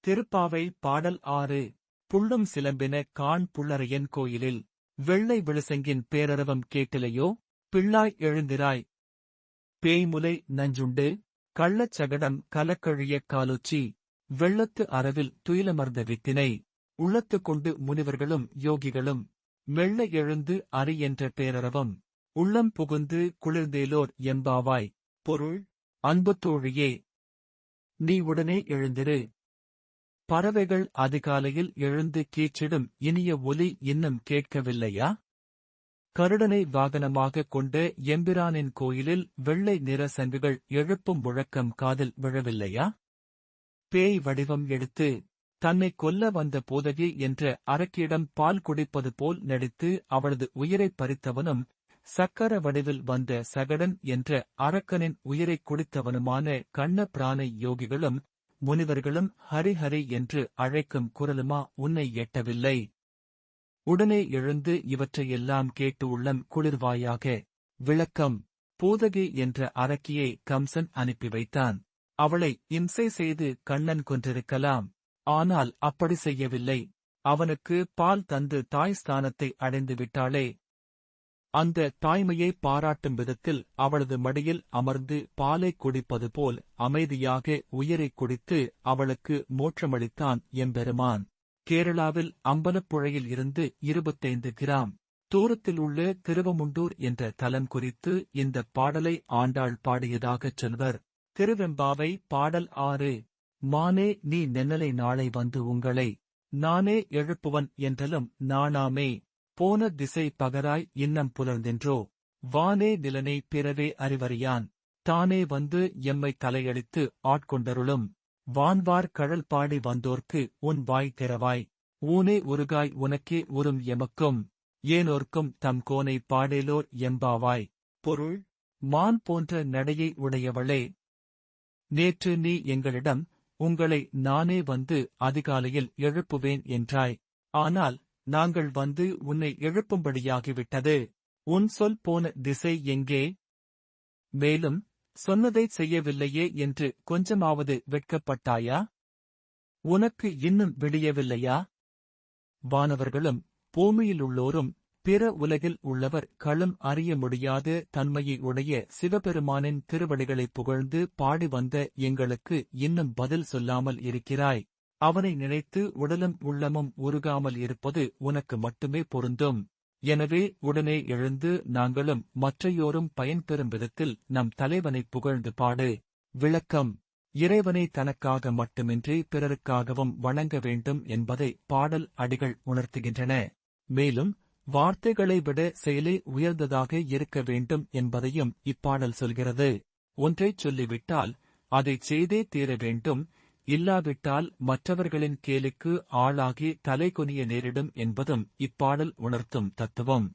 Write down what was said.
திருப்பாவை பாடல் 6. புள்ளும் சிலம்பின காண் புள்ளரையன் கோயிலில் வெள்ளை விழுசெங்கின் பேரரவம் கேட்டிலையோ. பிள்ளாய் எழுந்திராய். பேய்முலை நஞ்சுண்டு கள்ளச் சகடம் கலக்கழிய காலுச்சி வெள்ளத்து அரவில் துயிலமர்ந்த வித்தினை உள்ளத்து கொண்டு முனிவர்களும் யோகிகளும் மெல்ல எழுந்து அறி என்ற பேரரவம் உள்ளம் புகுந்து குளிர்ந்தேலோர் எம்பாவாய். பொருள்: அன்பு தோழியே, நீ உடனே எழுந்திரு. பறவைகள் அதிகாலையில் எழுந்து கீச்சிடும் இனிய ஒலி இன்னும் கேட்கவில்லையா? கருடனை வாகனமாகக் கொண்ட எம்பிரானின் கோயிலில் வெள்ளை நிற சங்குகள் எழுப்பும் முழக்கம் காதில் விழவில்லையா? பேய் வடிவம் எடுத்து தன்னை கொல்ல வந்த போதகி என்ற அரக்கியிடம் பால் குடிப்பது போல் நடித்து அவளது உயிரைப் பறித்தவனும், சக்கர வடிவில் வந்த சகடன் என்ற அரக்கனின் உயிரைக் குடித்தவனுமான கண்ண பிரானை யோகிகளும் முனிவர்களும் ஹரிஹரி என்று அழைக்கும் குரலுமா உன்னை எட்டவில்லை? உடனே எழுந்து இவற்றையெல்லாம் கேட்டு உள்ளம் குளிர்வாயாக. விளக்கம்: பூதகி என்ற அரக்கியை கம்சன் அனுப்பி வைத்தான். அவளை இம்சை செய்து கண்ணன் கொன்றிருக்கலாம். ஆனால் அப்படி செய்யவில்லை. அவனுக்கு பால் தந்து தாய் ஸ்தானத்தை அடைந்து விட்டாளே. அந்த தாய்மையை பாராட்டும் விதத்தில் அவளது மடியில் அமர்ந்து பாலைக் குடிப்பது போல் அமைதியாக உயிரைக் குடித்து அவளுக்கு மோட்சமளித்தான் எம்பெருமான். கேரளாவில் அம்பலப்புழையில் இருந்து 25 கிராம் தூரத்தில் உள்ள திருவமுண்டூர் என்ற தலம் குறித்து இந்த பாடலை ஆண்டாள் பாடியதாகச் சொல்வர். திருவெம்பாவை பாடல் 6. மானே நீ நென்னலை நாளை வந்து உங்களை நானே எழுப்புவன் என்றலும் நாணாமே. போன திசை பகராய் இன்னம் புலர்ந்தென்றோ. வானே நிலனை பிறவே அறிவறியான் தானே வந்து எம்மை தலையளித்து ஆட்கொண்டருளும். வான்வார் கழல் பாடி வந்தோர்க்கு உன் வாய் திறவாய். ஊனே உருகாய் உனக்கே உறும் எமக்கும் ஏனோர்க்கும் தம் கோனை பாடேலோர் எம்பாவாய். பொருள்: மான் போன்ற நடையை உடையவளே, நேற்று நீ எங்களிடம் உங்களை நானே வந்து அதிகாலையில் எழுப்புவேன் என்றாய். ஆனால் நாங்கள் வந்து உன்னை எழுப்பும்படியாகிவிட்டது. உன் சொல் போன திசை எங்கே? மேலும் சொன்னதைச் செய்யவில்லையே என்று கொஞ்சமாவது வெட்கப்பட்டாயா? உனக்கு இன்னும் விடியவில்லையா? வானவர்களும் பூமியிலுள்ளோரும் பிற உலகில் உள்ளவர் களும் அறிய முடியாத தன்மையை உடைய சிவபெருமானின் திருவடிகளைப் புகழ்ந்து பாடி வந்த எங்களுக்கு இன்னும் பதில் சொல்லாமல் இருக்கிறாய். அவனை நினைத்து உடலும் உள்ளமும் உருகாமல் இருப்பது உனக்கு மட்டுமே பொருந்தும். எனவே உடனே எழுந்து நாங்களும் மற்றையோரும் பயன்பெறும் விதத்தில் நம் தலைவனைப் புகழ்ந்து பாடு. விளக்கம்: இறைவனை தனக்காக மட்டுமின்றி பிறருக்காகவும் வணங்க வேண்டும் என்பதை பாடல் அடிகள் உணர்த்துகின்றன. மேலும் வார்த்தைகளை விட செயலே உயர்ந்ததாக இருக்க வேண்டும் என்பதையும் இப்பாடல் சொல்கிறது. ஒன்றைச் சொல்லிவிட்டால் அதைச் செய்தே தீர வேண்டும். இல்லாவிட்டால் மற்றவர்களின் கேலிக்கு ஆளாகி தலைகுனிய நேரிடும் என்பதும் இப்பாடல் உணர்த்தும் தத்துவம்.